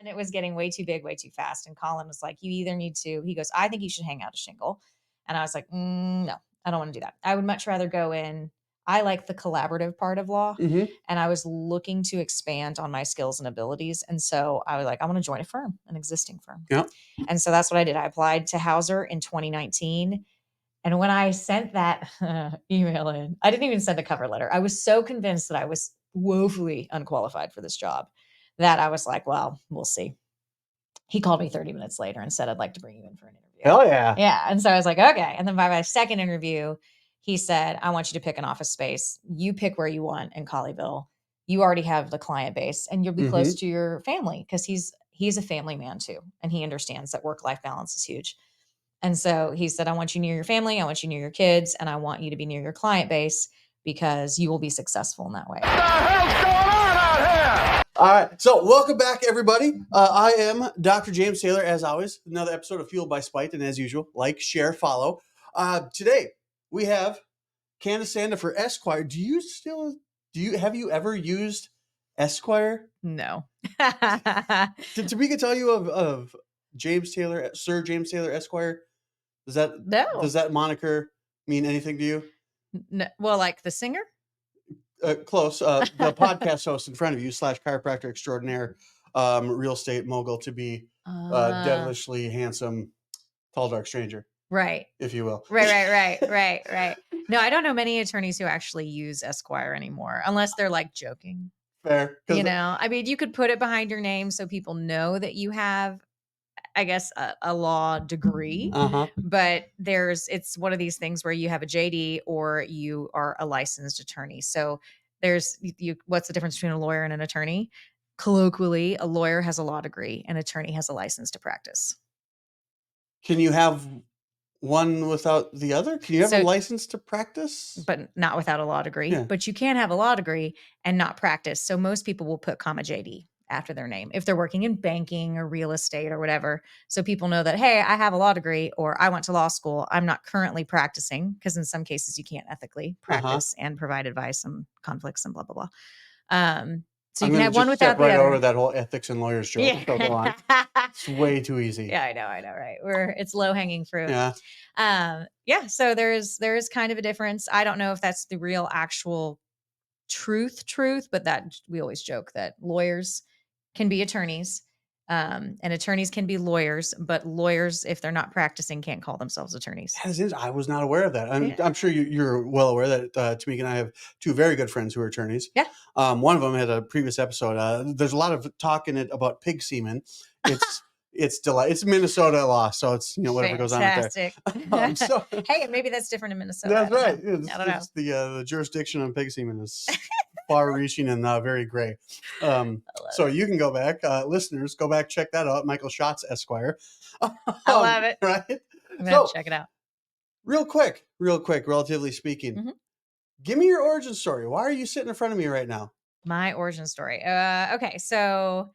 and it was getting way too big, way too fast. And Colin was like, you either need to, he goes, I think you should hang out a shingle. And I was like, no, I don't want to do that. I would much rather go in. I like the collaborative part of law. Mm-hmm. And I was looking to expand on my skills and abilities. And so I was like, I want to join a firm, an existing firm. Yeah. And so that's what I did. I applied to Hauser in 2019. And when I sent that email in, I didn't even send a cover letter. I was so convinced that I was woefully unqualified for this job that I was like, well, we'll see. He called me 30 minutes later and said, I'd like to bring you in for an interview. Hell yeah. Yeah. And so I was like, okay. And then by my second interview, he said, I want you to pick an office space. You pick where you want in Colleyville. You already have the client base and you'll be close to your family, because he's a family man too. And he understands that work-life balance is huge. And so he said, I want you near your family. I want you near your kids. And I want you to be near your client base because you will be successful in that way. What the hell's going on out here? All right. So welcome back, everybody. I am Dr. James Taylor, as always. Another episode of Fueled by Spite. And as usual, like, share, follow. Today, we have Candace Sandifer, Esquire. Have you ever used Esquire? No. Did Tamika tell you of James Taylor, Sir James Taylor, Esquire? Does that moniker mean anything to you? No. Well, like the singer? Close. The podcast host in front of you / chiropractor extraordinaire, real estate mogul to be devilishly handsome, tall, dark stranger. Right. If you will. Right. No, I don't know many attorneys who actually use Esquire anymore, unless they're like joking. Fair. You know, I mean, you could put it behind your name so people know that you have, I guess, a law degree, but it's one of these things where you have a JD or you are a licensed attorney. So what's the difference between a lawyer and an attorney? Colloquially, a lawyer has a law degree, an attorney has a license to practice. Can you have one without the other? Can you have a license to practice? But not without a law degree. Yeah. But you can have a law degree and not practice. So most people will put comma JD after their name if they're working in banking or real estate or whatever. So people know that, hey, I have a law degree or I went to law school. I'm not currently practicing, because in some cases you can't ethically practice and provide advice on conflicts and blah, blah, blah. So you can have one without the other. Over that whole ethics and lawyers joke. Yeah. Go on. It's way too easy. Yeah, I know, right? It's low hanging fruit. Yeah. So there is kind of a difference. I don't know if that's the real actual truth, but that we always joke that lawyers can be attorneys, and attorneys can be lawyers, but lawyers, if they're not practicing, can't call themselves attorneys. I was not aware of that. I'm sure you're well aware that Tamika and I have two very good friends who are attorneys. Yeah. One of them had a previous episode. There's a lot of talk in it about pig semen. It's Minnesota law, so it's whatever goes on with there. Hey, maybe that's different in Minnesota. That's right. I don't know. The jurisdiction on pig semen is far-reaching and very gray. So you can go back, listeners, go back, check that out. Michael Schatz, Esquire. I love it. Right? I'm gonna check it out. Real quick, relatively speaking. Give me your origin story. Why are you sitting in front of me right now? My origin story. Okay, so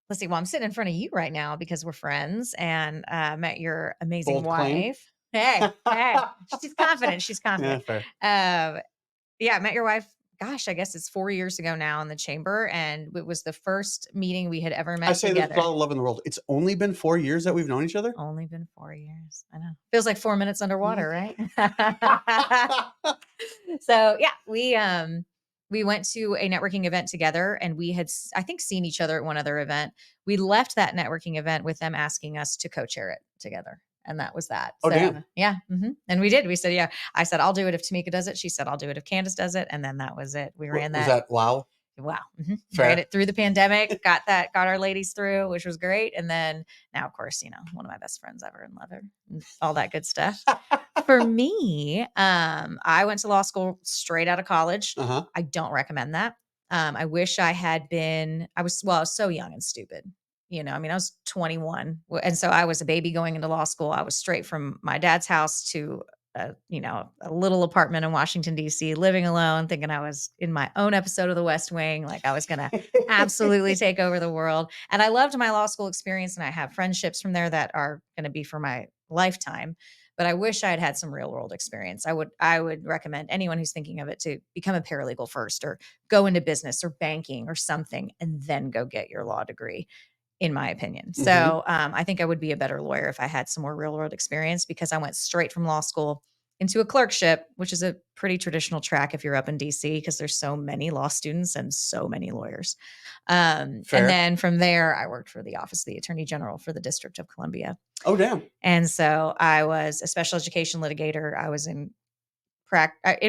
let's see. Well, I'm sitting in front of you right now because we're friends, and met your amazing Bold wife. Claim. Hey, she's confident. Yeah, fair. I met your wife. Gosh, I guess it's 4 years ago now in the chamber, and it was the first meeting we had ever met. I say together. this with all the love in the world. It's only been 4 years that we've known each other. Only been 4 years. I know. Feels like 4 minutes underwater, right? So yeah, we went to a networking event together, and we had, I think, seen each other at one other event. We left that networking event with them asking us to co-chair it together. And that was that. Oh, damn. Yeah. And we did. We said, yeah. I said, I'll do it if Tamika does it. She said, I'll do it if Candace does it. And then that was it. We ran that. Was that wow? Wow. Ran it through the pandemic, got our ladies through, which was great. And then now, of course, one of my best friends ever and love her, and all that good stuff. For me, I went to law school straight out of college. I don't recommend that. I wish I had been, I was so young and stupid. I was 21. And so I was a baby going into law school. I was straight from my dad's house to a little apartment in Washington, D.C., living alone, thinking I was in my own episode of The West Wing, like I was going to absolutely take over the world. And I loved my law school experience, and I have friendships from there that are going to be for my lifetime. But I wish I had had some real world experience. I would recommend anyone who's thinking of it to become a paralegal first, or go into business or banking or something, and then go get your law degree. in my opinion. Mm-hmm. So I think I would be a better lawyer if I had some more real world experience, because I went straight from law school into a clerkship, which is a pretty traditional track if you're up in DC, because there's so many law students and so many lawyers. And then from there, I worked for the Office of the Attorney General for the District of Columbia. Oh, damn. And so I was a special education litigator. I was in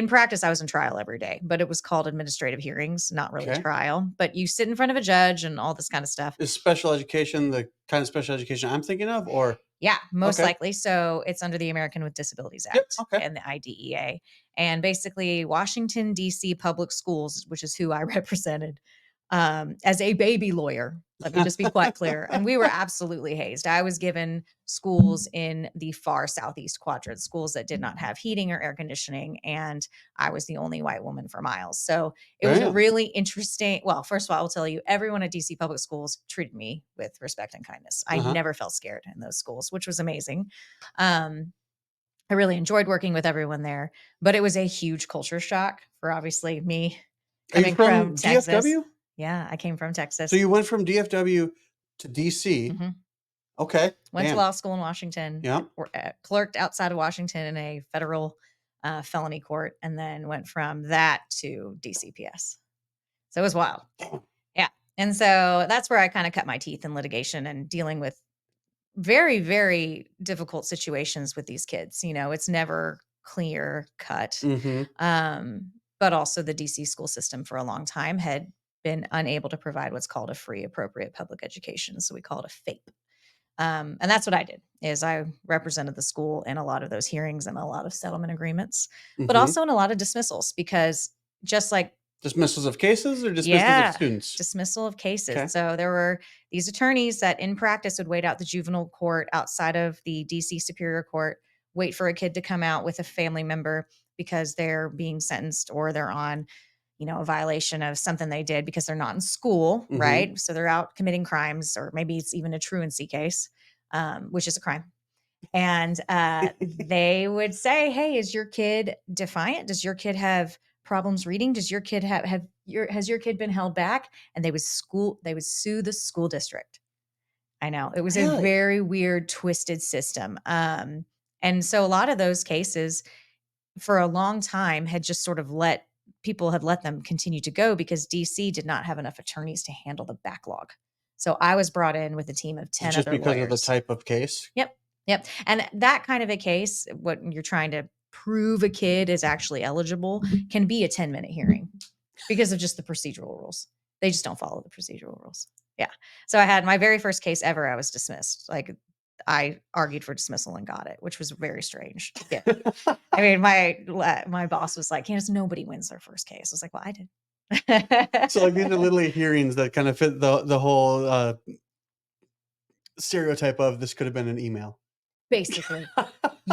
practice, I was in trial every day, but it was called administrative hearings, not really trial. But you sit in front of a judge and all this kind of stuff. Is special education the kind of special education I'm thinking of, or? Yeah, most likely. So it's under the American with Disabilities Act and the IDEA. And basically, Washington, D.C. public schools, which is who I represented as a baby lawyer. Let me just be quite clear. And we were absolutely hazed. I was given schools in the far southeast quadrant, schools that did not have heating or air conditioning. And I was the only white woman for miles. So it was a really interesting. Well, first of all, I will tell you, everyone at DC public schools treated me with respect and kindness. I never felt scared in those schools, which was amazing. I really enjoyed working with everyone there, but it was a huge culture shock for obviously me coming from Texas. DFW? Yeah, I came from Texas. So you went from DFW to DC. Mm-hmm. Okay. Went to law school in Washington. Yeah. Clerked outside of Washington in a federal felony court, and then went from that to DCPS. So it was wild. Yeah. And so that's where I kind of cut my teeth in litigation and dealing with very, very difficult situations with these kids. You know, it's never clear cut. But also the DC school system for a long time had been unable to provide what's called a free appropriate public education. So we call it a FAPE. And that's what I did, is I represented the school in a lot of those hearings and a lot of settlement agreements, but also in a lot of dismissals, because just like dismissals of cases or dismissals of students? Dismissal of cases. Okay. So there were these attorneys that in practice would wait out the juvenile court outside of the DC Superior Court, wait for a kid to come out with a family member because they're being sentenced or they're on, you know, a violation of something they did because they're not in school, right? So they're out committing crimes, or maybe it's even a truancy case, which is a crime. And they would say, hey, is your kid defiant? Does your kid have problems reading? Does your kid has your kid been held back? And they would sue the school district. I know, it was a very weird, twisted system. And so a lot of those cases for a long time had just sort of let them continue to go because DC did not have enough attorneys to handle the backlog. So I was brought in with a team of 10 just other because lawyers. Of the type of case? Yep. And that kind of a case, what you're trying to prove a kid is actually eligible, can be a 10-minute hearing because of just the procedural rules. They just don't follow the procedural rules. Yeah. So I had my very first case ever. I was dismissed. Like, I argued for dismissal and got it, which was very strange. Yeah. I mean, my boss was like, Candace, nobody wins their first case. I was like, well, I did. So like these are literally hearings that kind of fit the whole stereotype of this could have been an email. Basically.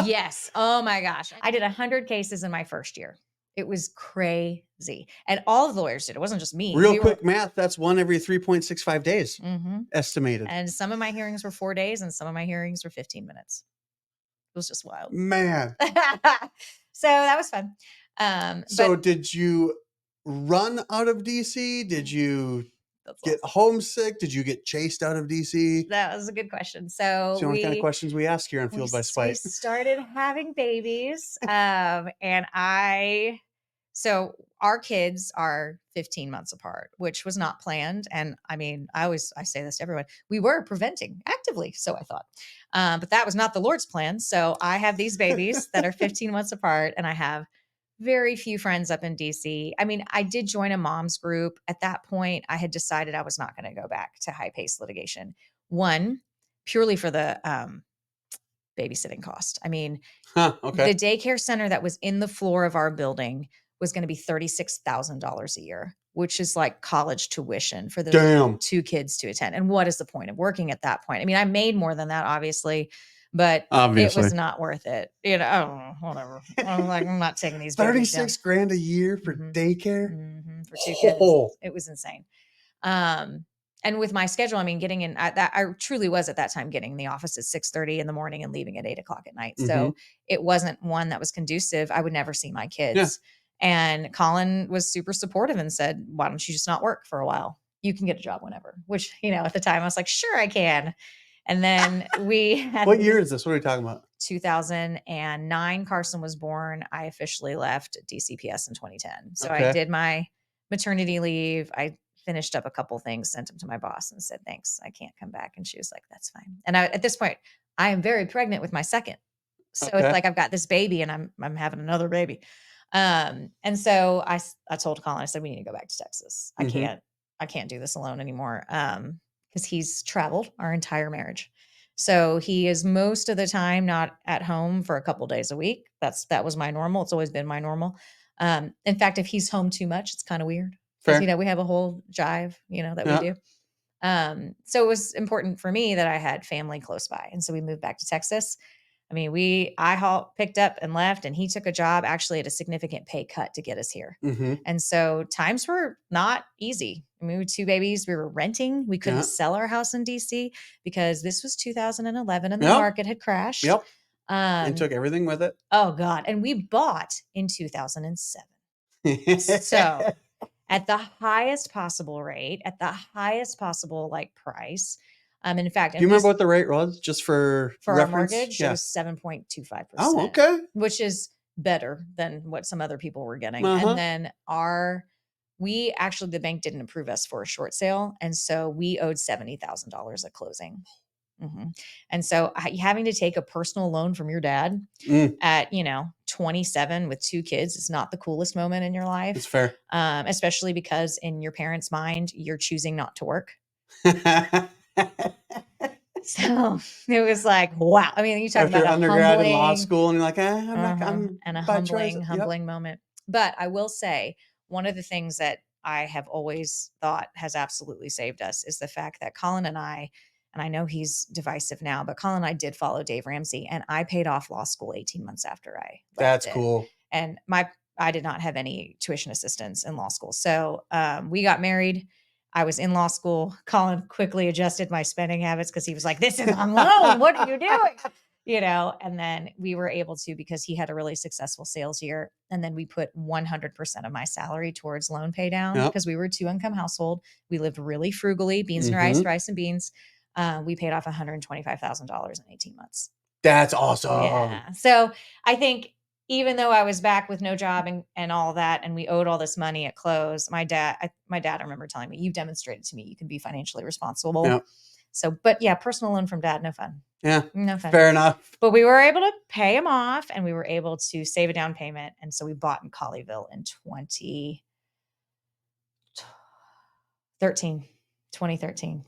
Yes. Oh my gosh. I did 100 cases in my first year. It was crazy. And all the lawyers did. It wasn't just me. Quick math. That's one every 3.65 days estimated. And some of my hearings were 4 days and some of my hearings were 15 minutes. It was just wild. Man. So that was fun. So did you run out of DC? Did you get homesick? Did you get chased out of DC? That was a good question. So it's the only kind of questions we ask here on Fueled by Spite. We started having babies. So our kids are 15 months apart, which was not planned. And I mean, I say this to everyone, we were preventing actively. So I thought, but that was not the Lord's plan. So I have these babies that are 15 months apart, and I have very few friends up in DC. I mean, I did join a mom's group. At that point, I had decided I was not going to go back to high-paced litigation. One, purely for the babysitting cost. I mean, the daycare center that was in the floor of our building was going to be $36,000 a year, which is like college tuition for those two kids to attend. And what is the point of working at that point? I mean, I made more than that, obviously, but it was not worth it. You know, I don't know, whatever. I'm not taking these. $36,000 a year for daycare for two kids. It was insane. And with my schedule, I mean, getting in I truly was at that time getting in the office at 6:30 in the morning and leaving at 8:00 at night. So it wasn't one that was conducive. I would never see my kids. Yeah. And Colin was super supportive and said, why don't you just not work for a while? you can get a job whenever, which, at the time I was like, sure, I can. And then we had What year is this? What are you talking about? 2009, Carson was born. I officially left DCPS in 2010. So I Okay. did my maternity leave. I finished up a couple things, sent them to my boss and said, thanks, I can't come back. And she was like, that's fine. And at this point, I am very pregnant with my second. So Okay. it's like, I've got this baby and I'm having another baby. And so I told Colin, I said, we need to go back to Texas. I can't do this alone anymore. Because he's traveled our entire marriage. So he is most of the time not at home for a couple days a week. That was my normal. It's always been my normal. In fact, if he's home too much, it's kind of weird. Because, Fair. we have a whole jive, that Yeah. we do. So it was important for me that I had family close by. And so we moved back to Texas. I mean, I picked up and left, and he took a job actually at a significant pay cut to get us here. Mm-hmm. And so times were not easy. I mean, we were 2 babies. We were renting. We couldn't sell our house in DC because this was 2011 and the market had crashed. Yep. And took everything with it. Oh God. And we bought in 2007. So at the highest possible rate, at the highest possible price. In fact, do you remember what the rate was just for our mortgage? It was 7.25%. Oh, okay. Which is better than what some other people were getting. Uh-huh. And then the bank didn't approve us for a short sale. And so we owed $70,000 at closing. Mm-hmm. And so having to take a personal loan from your dad at, 27 with 2 kids is not the coolest moment in your life. It's fair. Especially because in your parents' mind, you're choosing not to work. So it was like, wow. I mean, you talk about undergrad and law school, and you're like, and a humbling moment. But I will say, one of the things that I have always thought has absolutely saved us is the fact that Colin and I know he's divisive now, but Colin and I did follow Dave Ramsey, and I paid off law school 18 months after I left. That's cool. And I did not have any tuition assistance in law school. So we got married. I was in law school. Colin quickly adjusted my spending habits because he was like, this is on loan. What are you doing? And then we were able to, because he had a really successful sales year. And then we put 100% of my salary towards loan pay down because we were a 2-income household. We lived really frugally, beans and rice and beans. We paid off $125,000 in 18 months. That's awesome. Yeah. So I think even though I was back with no job and all that, and we owed all this money at close, my dad, I remember telling me, you've demonstrated to me you can be financially responsible. Yep. So, but yeah, personal loan from dad, no fun. Yeah. No fun. Fair enough. But we were able to pay him off, and we were able to save a down payment. And so we bought in Colleyville in 2013.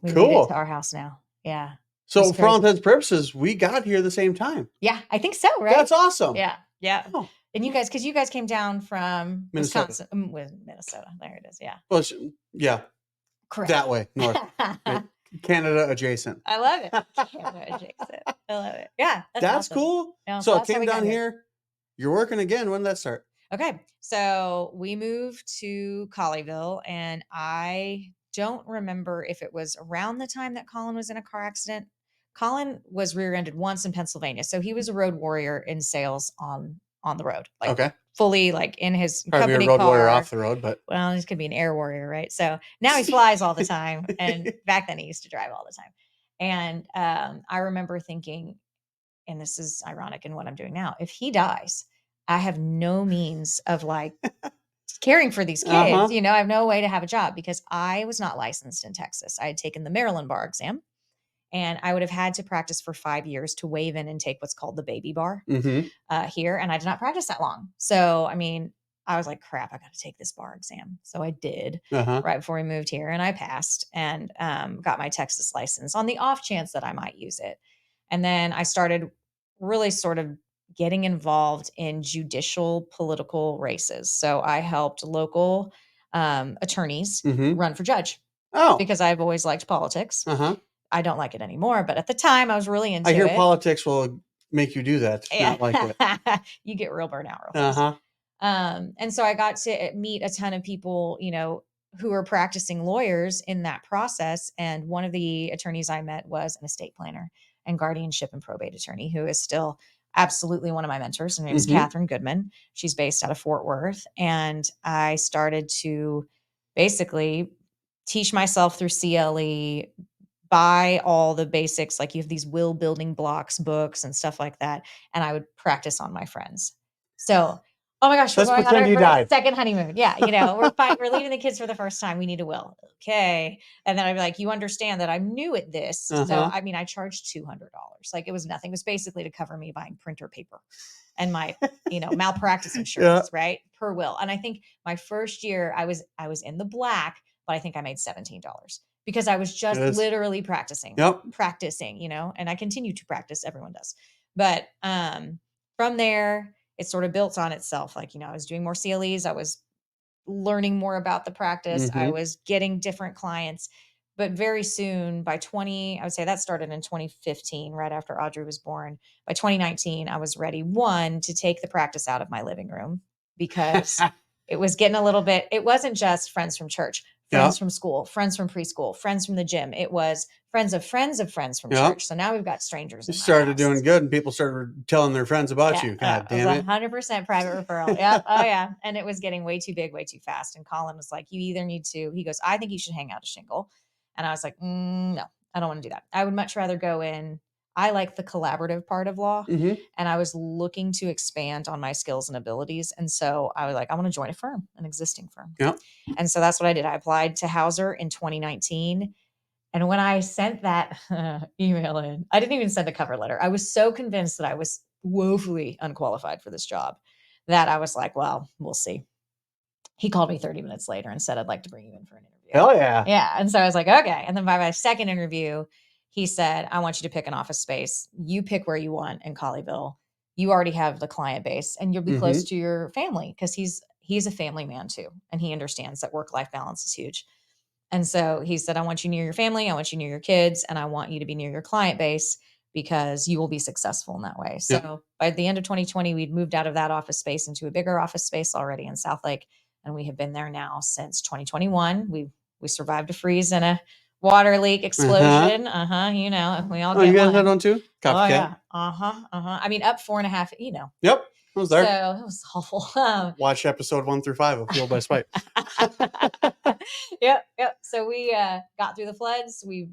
We made it to our house now. Yeah. So for all intents and purposes, we got here the same time. Yeah, I think so, right? That's awesome. Yeah. Yeah. Oh. And you guys came down from Minnesota. Wisconsin, Minnesota. There it is. Yeah. Well, yeah. Correct. That way, north. Canada adjacent. I love it. Canada adjacent. I love it. Yeah. That's awesome. Cool. No, so it came down here. You're working again. When did that start? Okay. So we moved to Colleyville, and I don't remember if it was around the time that Colin was in a car accident. Colin was rear-ended once in Pennsylvania. So he was a road warrior in sales on the road. Fully in his probably company a road car. warrior off the road, but he's gonna be an air warrior, right? So now he flies all the time. And back then he used to drive all the time. And I remember thinking, and this is ironic in what I'm doing now, if he dies, I have no means of caring for these kids. I have no way to have a job because I was not licensed in Texas. I had taken the Maryland bar exam, and I would have had to practice for 5 years to waive in and take what's called the baby bar here. And I did not practice that long. So, I mean, I was like, crap, I got to take this bar exam. So I did right before we moved here, and I passed and got my Texas license on the off chance that I might use it. And then I started really sort of getting involved in judicial political races. So I helped local attorneys run for judge because I've always liked politics. I don't like it anymore, but at the time I was really into it. I hear politics will make you do that. Not like it. You get real burnout real fast. And so I got to meet a ton of people, who were practicing lawyers in that process. And one of the attorneys I met was an estate planner and guardianship and probate attorney who is still absolutely one of my mentors. Her name is Catherine Goodman. She's based out of Fort Worth. And I started to basically teach myself through CLE, buy all the basics. Like you have these will building blocks books and stuff like that. And I would practice on my friends. So, oh my gosh, we're Let's going on pretend our you died. second honeymoon. Yeah. We're leaving the kids for the first time. We need a will. Okay. And then I'd be like, you understand that I'm new at this. So, Uh-huh. I mean, I charged $200. Like it was nothing. It was basically to cover me buying printer paper and my, malpractice insurance, right? Per will. And I think my first year I was in the black, but I think I made $17 because I was just Yes. literally practicing, Yep. and I continue to practice. Everyone does. But from there, it sort of built on itself. Like, I was doing more CLEs. I was learning more about the practice. I Mhm. was getting different clients. But very soon, I would say that started in 2015, right after Audrey was born. By 2019, I was ready, one, to take the practice out of my living room because it was getting a little bit, it wasn't just friends from church, friends from school, friends from preschool, friends from the gym. It was friends of friends of friends from church. So now we've got strangers You in my started house. doing good and people started telling their friends about you. God It was damn it. 100% private referral. Yep. Oh yeah. And it was getting way too big, way too fast. And Colin was like, you either need to, he goes, I think you should hang out a shingle. And I was like, no, I don't want to do that. I would much rather go in. I like the collaborative part of law. Mhm. And I was looking to expand on my skills and abilities. And so I was like, I want to join a firm, an existing firm. Yep. And so that's what I did. I applied to Hauser in 2019. And when I sent that email in, I didn't even send a cover letter. I was so convinced that I was woefully unqualified for this job that I was like, well, we'll see. He called me 30 minutes later and said, I'd like to bring you in for an interview. Hell yeah. Yeah. And so I was like, okay. And then by my second interview, he said, I want you to pick an office space. You pick where you want in Colleyville. You already have the client base and you'll be close to your family because he's a family man too. And he understands that work-life balance is huge. And so he said, I want you near your family. I want you near your kids. And I want you to be near your client base because you will be successful in that way. So by the end of 2020, we'd moved out of that office space into a bigger office space already in Southlake. And we have been there now since 2021. We survived a freeze and a water leak explosion. We all Oh, get you guys one. had one too? Copycat. Oh yeah. I mean, up 4.5, Yep. I was there. So it was awful. Watch episode 1 through 5 of Fueled by Spite. Yep. So we got through the floods. We've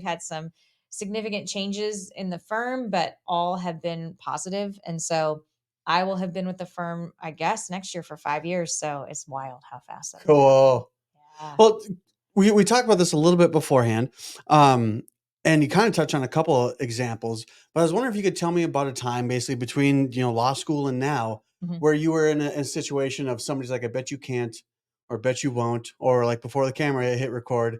had some significant changes in the firm, but all have been positive. And so I will have been with the firm, I guess, next year for 5 years. So it's wild how fast that Cool. Yeah. Well, we talked about this a little bit beforehand. And you kind of touched on a couple of examples, but I was wondering if you could tell me about a time basically between, law school and now where you were in a situation of somebody's like, I bet you can't, or bet you won't, or like before the camera hit record,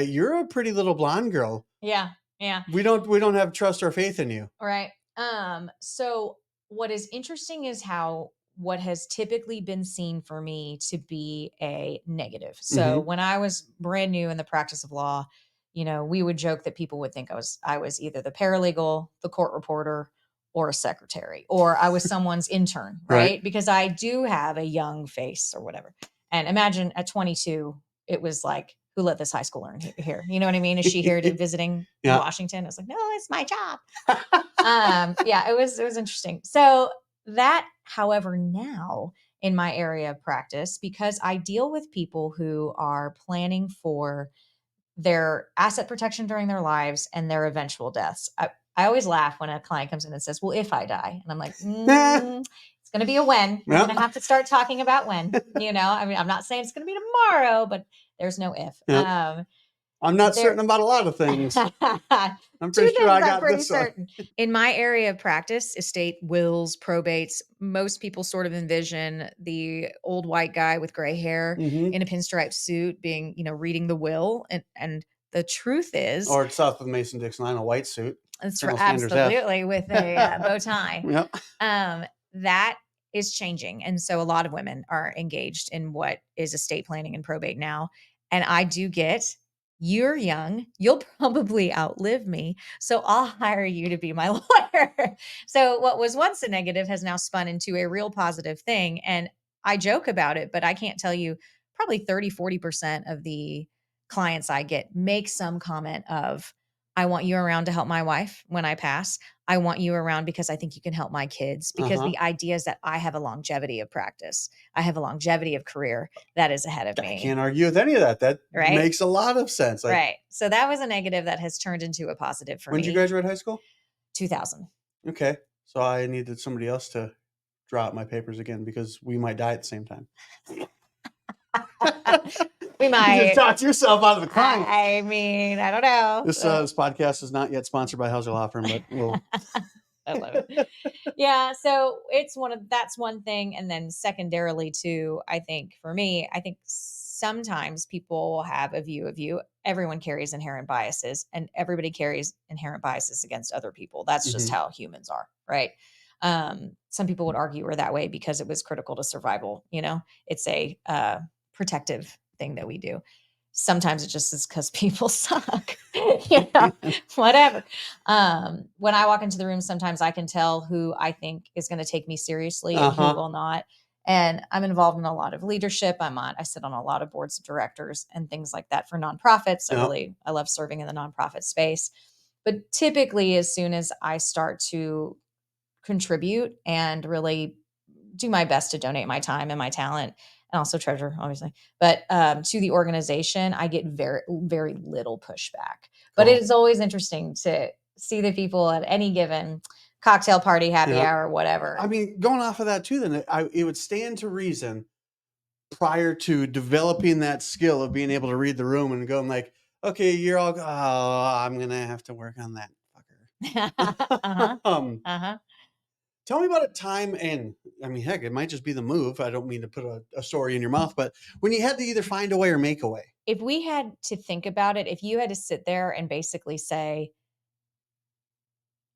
you're a pretty little blonde girl. Yeah. Yeah. We don't have trust or faith in you. Right. So what is interesting is how what has typically been seen for me to be a negative. So when I was brand new in the practice of law, we would joke that people would think I was either the paralegal, the court reporter, or a secretary, or I was someone's intern, right? Because I do have a young face or whatever. And imagine at 22, it was like, who let this high schooler in here? You know what I mean? Is she here to visiting Washington? I was like, no, it's my job. It was interesting. So that, however, now in my area of practice, because I deal with people who are planning for their asset protection during their lives and their eventual deaths. I always laugh when a client comes in and says, well, if I die, and I'm like, it's going to be a when. We're going to have to start talking about when, I mean, I'm not saying it's going to be tomorrow, but there's no if. I'm not certain about a lot of things. I'm pretty sure I got this certain. In my area of practice, estate wills, probates, most people sort of envision the old white guy with gray hair in a pinstripe suit being, reading the will. And the truth is, or South with Mason-Dixon line, a white suit. That's absolutely with a bow tie. That is changing. And so a lot of women are engaged in what is estate planning and probate now. And I do get, you're young, you'll probably outlive me. So I'll hire you to be my lawyer. So what was once a negative has now spun into a real positive thing. And I joke about it, but I can't tell you, probably 30, 40% of the clients I get make some comment of, I want you around to help my wife when I pass. I want you around because I think you can help my kids, because the idea is that I have a longevity of practice. I have a longevity of career that is ahead of I me. can't argue with any of that. That Right? makes a lot of sense. Like, Right. So that was a negative that has turned into a positive for when me. did you graduate high school? 2000. Okay. So I needed somebody else to draw out my papers again because we might die at the same time. We You might. just talked yourself out of the climb. I mean, I don't know. This podcast is not yet sponsored by Hauser Law Firm, but we'll. I love it. Yeah. So that's one thing. And then secondarily too, I think for me, I think sometimes people will have a view of you. Everyone carries inherent biases, and everybody carries inherent biases against other people. That's just how humans are. Right. Some people would argue we're that way because it was critical to survival. It's a protective thing that we do. Sometimes it just is because people suck, whatever. When I walk into the room, sometimes I can tell who I think is going to take me seriously and who will not. And I'm involved in a lot of leadership. I sit on a lot of boards of directors and things like that for nonprofits. I love serving in the nonprofit space. But typically, as soon as I start to contribute and really do my best to donate my time and my talent, and also treasure, obviously, but to the organization, I get very, very little pushback. But it is always interesting to see the people at any given cocktail party, happy hour, whatever. I mean, going off of that too, then it would stand to reason prior to developing that skill of being able to read the room and going like, okay, you're all, I'm going to have to work on that fucker. Tell me about a time, and I mean, heck, it might just be the move. I don't mean to put a story in your mouth, but when you had to either find a way or make a way. If we had to think about it, if you had to sit there and basically say,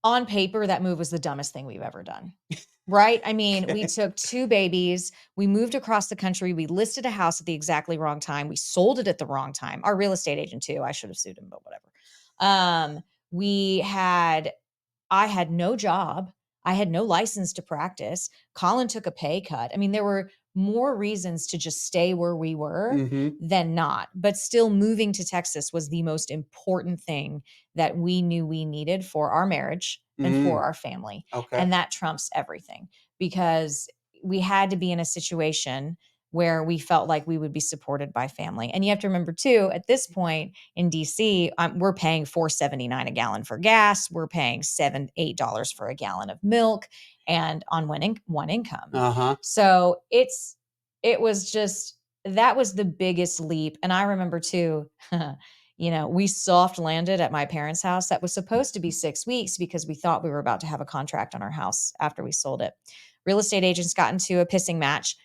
on paper, that move was the dumbest thing we've ever done. Right? I mean, we took 2 babies, we moved across the country, we listed a house at the exactly wrong time, we sold it at the wrong time. Our real estate agent too, I should have sued him, but whatever. I had no job. I had no license to practice. Colin took a pay cut. I mean, there were more reasons to just stay where we were than not. But still, moving to Texas was the most important thing that we knew we needed for our marriage and for our family. And that trumps everything, because we had to be in a situation where we felt like we would be supported by family. And you have to remember too, at this point in DC, we're paying $4.79 a gallon for gas. We're paying $7-8 for a gallon of milk, and on one income. So that was the biggest leap. And I remember too, we soft landed at my parents' house. That was supposed to be 6 weeks because we thought we were about to have a contract on our house after we sold it. Real estate agents got into a pissing match.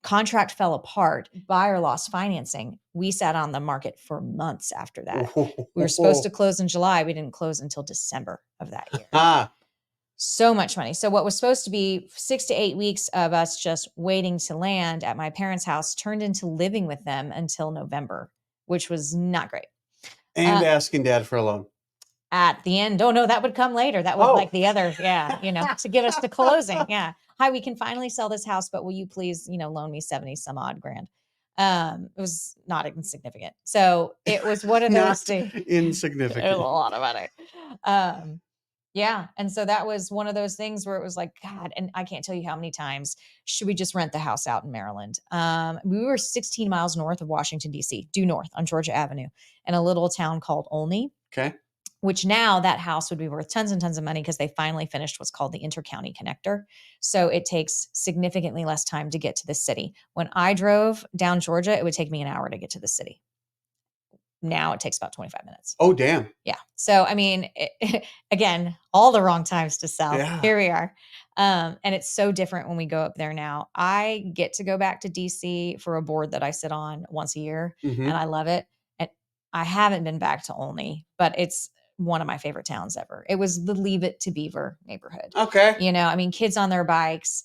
Contract fell apart. Buyer lost financing. We sat on the market for months after that. We were supposed to close in July. We didn't close until December of that year. So much money. So what was supposed to be 6 to 8 weeks of us just waiting to land at my parents' house turned into living with them until November, which was not great. And asking dad for a loan. At the end. Oh no, that would come later. That was like the other, to give us the closing. Yeah. Hi, we can finally sell this house, but will you please, loan me 70 some odd grand? It was not insignificant. So it was one of those things. Insignificant. It was a lot of money. Yeah. And so that was one of those things where it was like, God, and I can't tell you how many times should we just rent the house out in Maryland? We were 16 miles north of Washington, D.C., due north on Georgia Avenue, in a little town called Olney. Okay. Which now that house would be worth tons and tons of money because they finally finished what's called the Intercounty Connector. So it takes significantly less time to get to the city. When I drove down Georgia, it would take me an hour to get to the city. Now it takes about 25 minutes. Oh, damn. Yeah. So, I mean, again, all the wrong times to sell. Yeah. Here we are. And it's so different when we go up there now. I get to go back to DC for a board that I sit on once a year, and I love it. And I haven't been back to Olney, but it's one of my favorite towns ever. It was the Leave It to Beaver neighborhood. Okay. I mean, kids on their bikes,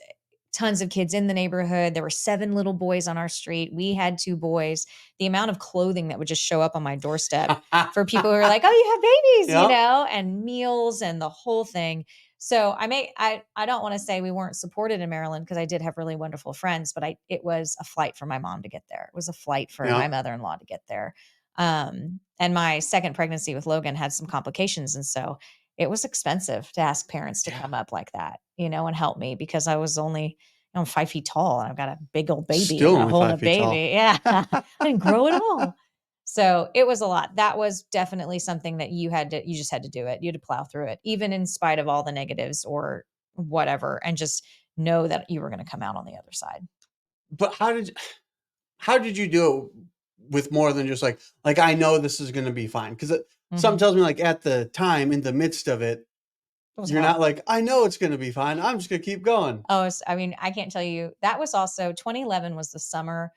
tons of kids in the neighborhood. There were 7 little boys on our street. We had 2 boys. The amount of clothing that would just show up on my doorstep for people who are like, oh, you have babies, and meals and the whole thing. So I don't want to say we weren't supported in Maryland, because I did have really wonderful friends, but it was a flight for my mom to get there. It was a flight for my mother-in-law to get there. And my second pregnancy with Logan had some complications. And so it was expensive to ask parents to come up like that, and help me because I was only, 5 feet tall and I've got a big old baby Still and only holding 5 a feet tall. baby. Yeah. I didn't grow at all. So it was a lot. That was definitely something that you just had to do it. You had to plow through it, even in spite of all the negatives or whatever, and just know that you were going to come out on the other side. But how did you do it with more than just like I know this is going to be fine? Because something tells me like at the time, in the midst of it, you're not like, I know it's going to be fine. I'm just going to keep going. Oh, I can't tell you. That was also 2011 was the summer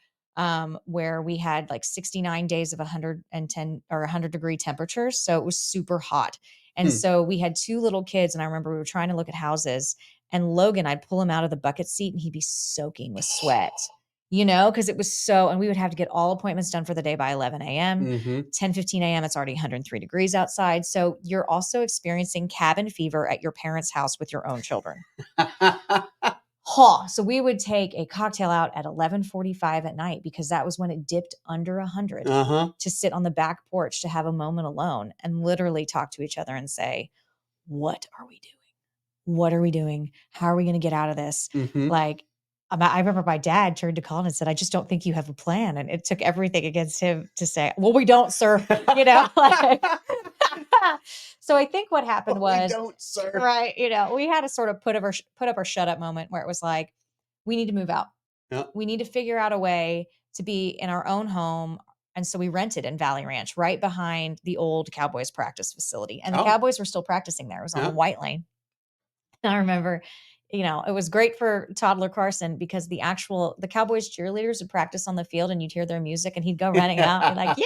where we had like 69 days of 110 or 100-degree temperatures. So it was super hot. And so we had 2 little kids. And I remember we were trying to look at houses, and Logan, I'd pull him out of the bucket seat and he'd be soaking with sweat, because it was and we would have to get all appointments done for the day by 11 a.m. 10:15 a.m. It's already 103 degrees outside. So you're also experiencing cabin fever at your parents' house with your own children. So we would take a cocktail out at 11:45 at night because that was when it dipped under 100 to sit on the back porch to have a moment alone and literally talk to each other and say, what are we doing? What are we doing? How are we going to get out of this? Like, I remember my dad turned to Colin and said, I just don't think you have a plan. And it took everything against him to say, well, we don't, sir. So I think what happened was, we don't, sir. Right. We had a sort of put up or shut up moment where it was like, we need to move out. Yep. We need to figure out a way to be in our own home. And so we rented in Valley Ranch right behind the old Cowboys practice facility. And the Cowboys were still practicing there. It was on a white lane. And I remember, it was great for toddler Carson because the Cowboys cheerleaders would practice on the field and you'd hear their music and he'd go running out and like, yeah.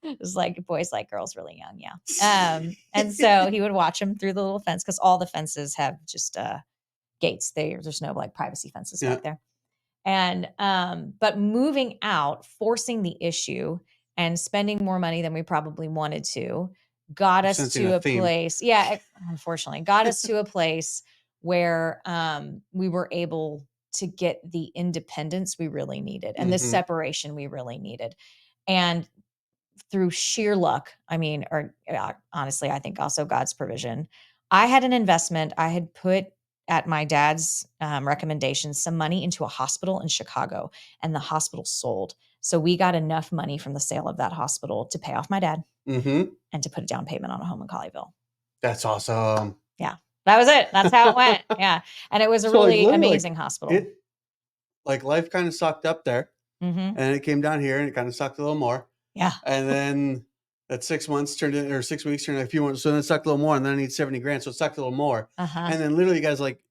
It was like boys like girls really young. Yeah. And so he would watch them through the little fence because all the fences have just gates. There's no like privacy fences back there. And but moving out, forcing the issue and spending more money than we probably wanted to got us to a place. Yeah, unfortunately, got us to a place where we were able to get the independence we really needed and the separation we really needed. And through sheer luck, honestly, I think also God's provision, I had an investment. I had put at my dad's recommendation some money into a hospital in Chicago, and the hospital sold. So we got enough money from the sale of that hospital to pay off my dad and to put a down payment on a home in Colleyville. That's awesome. Yeah, that was it. That's how it went. Yeah. And it was a really amazing hospital. Life kind of sucked up there and it came down here and it kind of sucked a little more. Yeah. And then that 6 months turned in, or 6 weeks turned in a few months. So then it sucked a little more, and then I need 70 grand. So it sucked a little more. And then literally you guys like,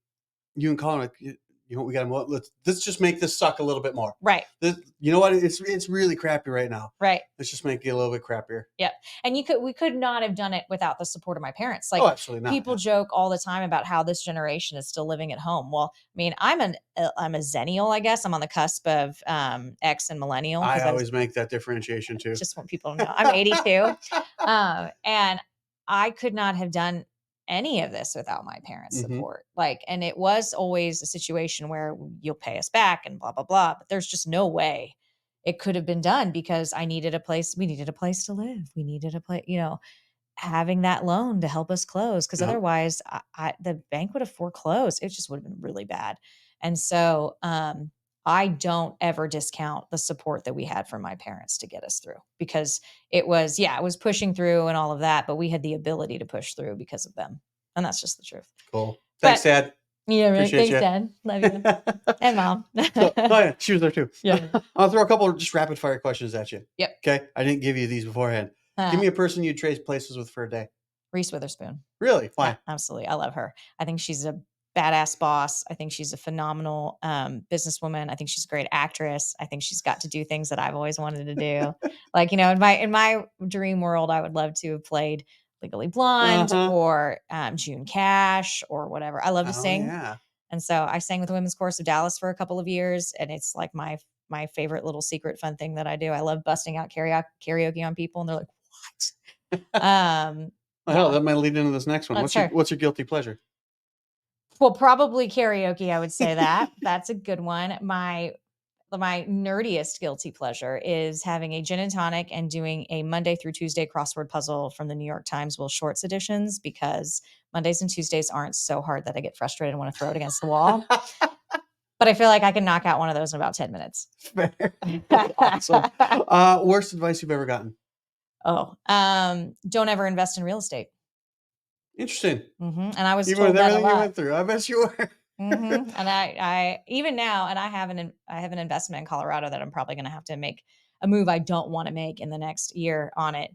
you and Colin, like, we got to, let's just make this suck a little bit more. Right. You know what? It's really crappy right now. Right. Let's just make it a little bit crappier. Yep. And we could not have done it without the support of my parents. Like, absolutely not. People joke all the time about how this generation is still living at home. Well, I mean, I'm a Zennial, I guess. I'm on the cusp of X and millennial. I always make that differentiation too. Just want people to know. I'm 82. And I could not have done any of this without my parents' support. And it was always a situation where you'll pay us back and blah, blah, blah. But there's just no way it could have been done because we needed a place to live. We needed a place, having that loan to help us close. Cause otherwise the bank would have foreclosed. It just would have been really bad. And so, I don't ever discount the support that we had from my parents to get us through because it was pushing through and all of that, but we had the ability to push through because of them. And that's just the truth. Cool. Thanks, Dad. Yeah, right. Thanks, Dad. Love you. And Mom. She was there too. Yeah. I'll throw a couple of just rapid fire questions at you. Yep. Okay. I didn't give you these beforehand. Give me a person you'd trade places with for a day. Reese Witherspoon. Really? Why? Yeah, absolutely. I love her. I think she's a badass boss. I think she's a phenomenal businesswoman. I think she's a great actress. I think she's got to do things that I've always wanted to do. Like, in my dream world, I would love to have played Legally Blonde or June Cash or whatever. I love to sing. Yeah. And so I sang with the Women's Chorus of Dallas for a couple of years. And it's like my favorite little secret fun thing that I do. I love busting out karaoke on people. And they're like, what? Hell, that might lead into this next one. What's your guilty pleasure? Well, probably karaoke, I would say that. That's a good one. My my nerdiest guilty pleasure is having a gin and tonic and doing a Monday through Tuesday crossword puzzle from the New York Times Will Shorts editions, because Mondays and Tuesdays aren't so hard that I get frustrated and want to throw it against the wall. But I feel like I can knock out one of those in about 10 minutes. Fair. Awesome. Worst advice you've ever gotten? Don't ever invest in real estate. Interesting. And I was Even told with that a everything you lot. went through, I bet you were. And I even now, and I have an investment in Colorado that I'm probably going to have to make a move I don't want to make in the next year on it.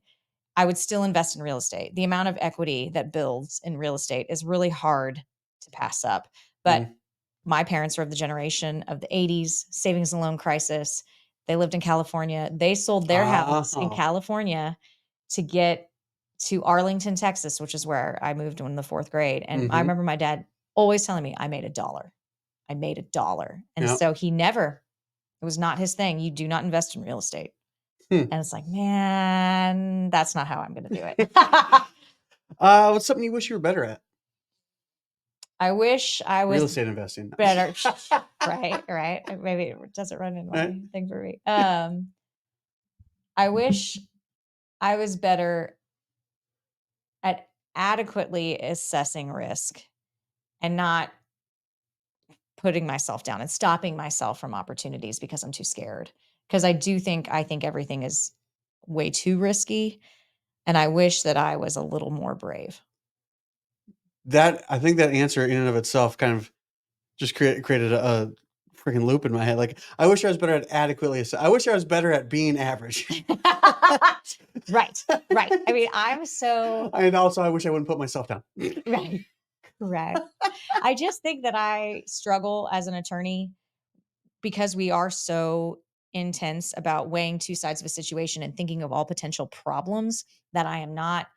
I would still invest in real estate. The amount of equity that builds in real estate is really hard to pass up. But my parents are of the generation of the 80s, savings and loan crisis. They lived in California. They sold their house in California to get to Arlington, Texas, which is where I moved in the 4th grade. And I remember my dad always telling me, I made $1. I made $1. And so it was not his thing. You do not invest in real estate. And it's like, man, that's not how I'm going to do it. What's something you wish you were better at? I wish I was real estate investing. Better. Right. Maybe it doesn't run in my thing for me. I wish I was better at adequately assessing risk and not putting myself down and stopping myself from opportunities because I'm too scared. Because I think everything is way too risky. And I wish that I was a little more brave. I think that answer in and of itself kind of just created a freaking loop in my head. Like, I wish I was better at adequately. I wish I was better at being average. Right. I mean, and also I wish I wouldn't put myself down. Right. Correct. I just think that I struggle as an attorney because we are so intense about weighing two sides of a situation and thinking of all potential problems that I am not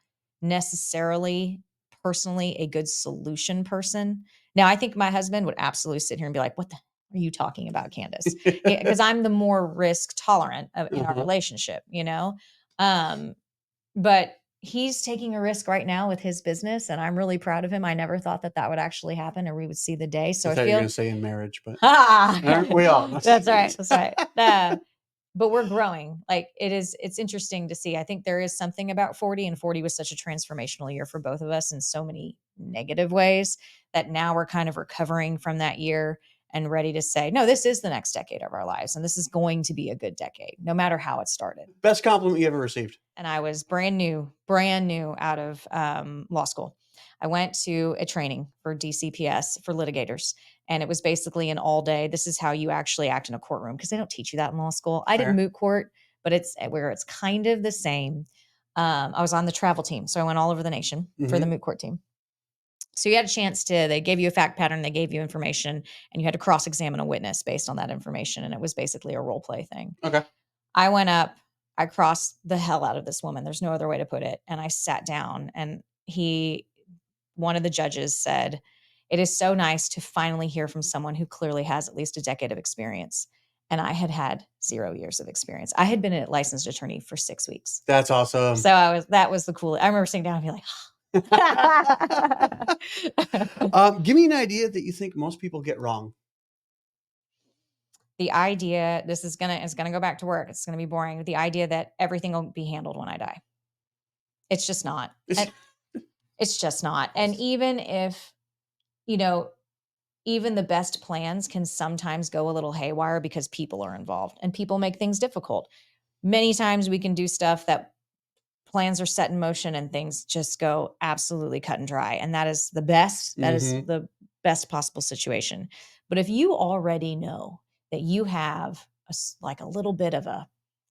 necessarily personally a good solution person. Now, I think my husband would absolutely sit here and be like, what the are you talking about, Candace? Because I'm the more risk tolerant in our relationship, but he's taking a risk right now with his business, and I'm really proud of him. I never thought that would actually happen or we would see the day. So I thought feel you were going to say in marriage, but aren't we all? That's right. But we're growing. Like it's interesting to see. I think there is something about 40, and 40 was such a transformational year for both of us in so many negative ways that now we're kind of recovering from that year and ready to say, no, this is the next decade of our lives. And this is going to be a good decade, no matter how it started. Best compliment you ever received? And I was brand new out of law school. I went to a training for DCPS for litigators. And it was basically an all day. This is how you actually act in a courtroom, because they don't teach you that in law school. I did moot court, but it's kind of the same. I was on the travel team. So I went all over the nation for the moot court team. So you had a chance they gave you a fact pattern, they gave you information, and you had to cross-examine a witness based on that information. And it was basically a role play thing. Okay. I went up, I crossed the hell out of this woman. There's no other way to put it. And I sat down, and one of the judges said, it is so nice to finally hear from someone who clearly has at least a decade of experience. And I had 0 years of experience. I had been a licensed attorney for 6 weeks. That's awesome. So that was the coolest. I remember sitting down and being like, give me an idea that you think most people get wrong. The idea, it's gonna go back to work. It's gonna be boring. The idea that everything will be handled when I die. It's just not. It's just not. And even if, even the best plans can sometimes go a little haywire because people are involved and people make things difficult. Many times we can do stuff that plans are set in motion and things just go absolutely cut and dry. And that is the best. That is the best possible situation. But if you already know that you have a little bit of a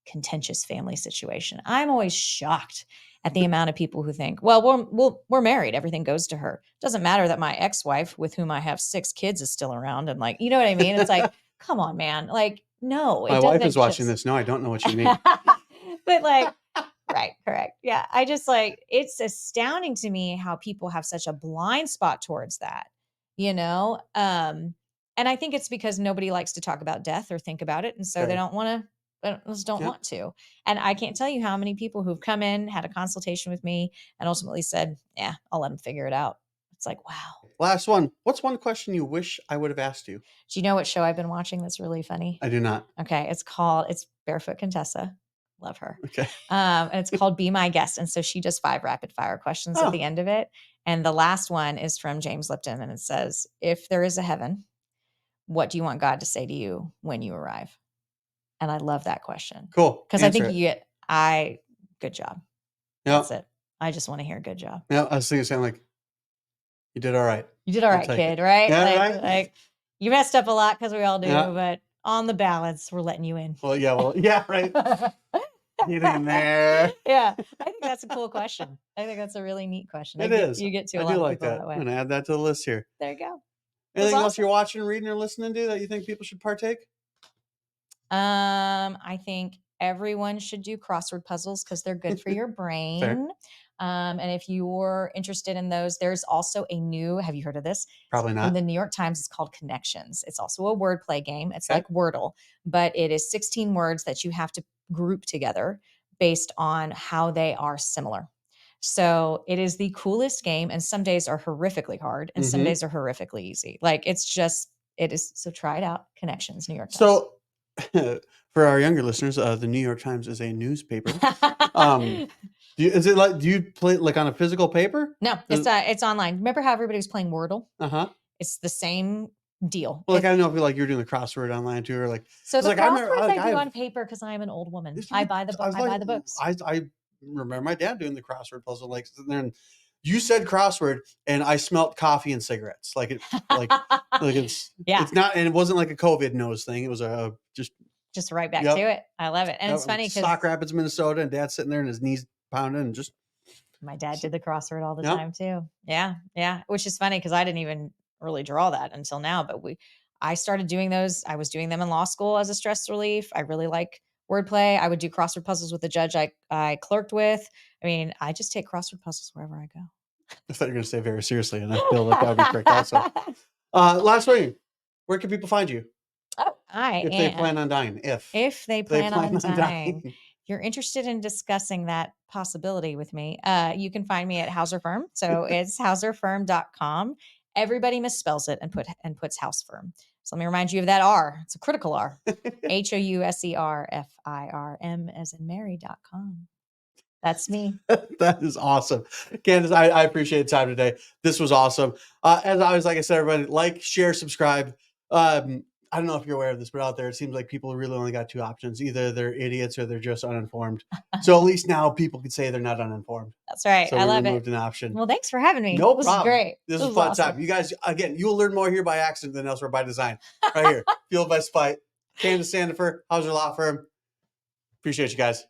contentious family situation, I'm always shocked at the amount of people who think, well, we're married. Everything goes to her. Doesn't matter that my ex-wife, with whom I have 6 kids, is still around. And you know what I mean? It's like, come on, man. No. My wife is watching this. No, I don't know what you mean. But right, correct. Yeah. I just it's astounding to me how people have such a blind spot towards that, and I think it's because nobody likes to talk about death or think about it. And so they don't want to. And I can't tell you how many people who've come in, had a consultation with me, and ultimately said, yeah, I'll let them figure it out. It's like, wow. last one. What's one question you wish I would have asked you? Do you know what show I've been watching that's really funny? I do not. Okay. It's Barefoot Contessa. Love her. Okay. And it's called Be My Guest. And so she does 5 rapid fire questions at the end of it. And the last one is from James Lipton. And it says, if there is a heaven, what do you want God to say to you when you arrive? And I love that question. Cool. Because I think good job. That's it. I just want to hear good job. Yeah. I was thinking something like, you did all right. You did all right, kid, right? Yeah, like you messed up a lot because we all do, but on the balance, we're letting you in. Well, yeah, right. Get in there. Yeah. I think that's a cool question. I think that's a really neat question. It is. You get to a I lot do of like people that way. I'm going to add that to the list here. There you go. Anything else you're watching, reading, or listening to that you think people should partake? I think everyone should do crossword puzzles because they're good for your brain. Fair. And if you're interested in those, there's also have you heard of this? Probably not. In the New York Times, it's called Connections. It's also a wordplay game. It's like Wordle, but it is 16 words that you have to group together based on how they are similar. So it is the coolest game. And some days are horrifically hard and some days are horrifically easy. Like it is. So try it out. Connections, New York Times. So for our younger listeners, the New York Times is a newspaper. Do you play like on a physical paper? No, it's online. Remember how everybody was playing Wordle? It's the same deal. Well, I don't know if you're doing the crossword online too, or like. So the crosswords I do on paper because I am an old woman. I buy the books. I remember my dad doing the crossword puzzle, like sitting there, and you said crossword, and I smelt coffee and cigarettes. It's not, and it wasn't like a COVID nose thing. It was just right back to it. I love it, and it's funny because Sauk Rapids, Minnesota, and Dad's sitting there and his knees pounding, and just. My dad did the crossword all the time too. Yeah. Which is funny because I didn't even really draw that until now. But I started doing those. I was doing them in law school as a stress relief. I really like wordplay. I would do crossword puzzles with the judge I clerked with. I mean, I just take crossword puzzles wherever I go. I thought you were going to say very seriously, and I feel like that would be correct also. Last thing, where can people find you? If they plan on dying. If they plan on dying. You're interested in discussing that possibility with me, you can find me at Hauser Firm. So it's hauserfirm.com. Everybody misspells it and puts house firm. So let me remind you of that R. It's a critical R. HOUSERFIRM as in Mary.com. That's me. That is awesome. Candace, I appreciate the time today. This was awesome. As always, like I said, everybody, like, share, subscribe. I don't know if you're aware of this, but out there, it seems like people really only got 2 options. Either they're idiots or they're just uninformed. So at least now people can say they're not uninformed. That's right. So I love it. removed an option. Well, thanks for having me. No This problem. was great. This was a fun time. You guys, again, you will learn more here by accident than elsewhere by design. Right here. Fueled by Spite. Candace Sandifer, Hauser Law Firm. Appreciate you guys.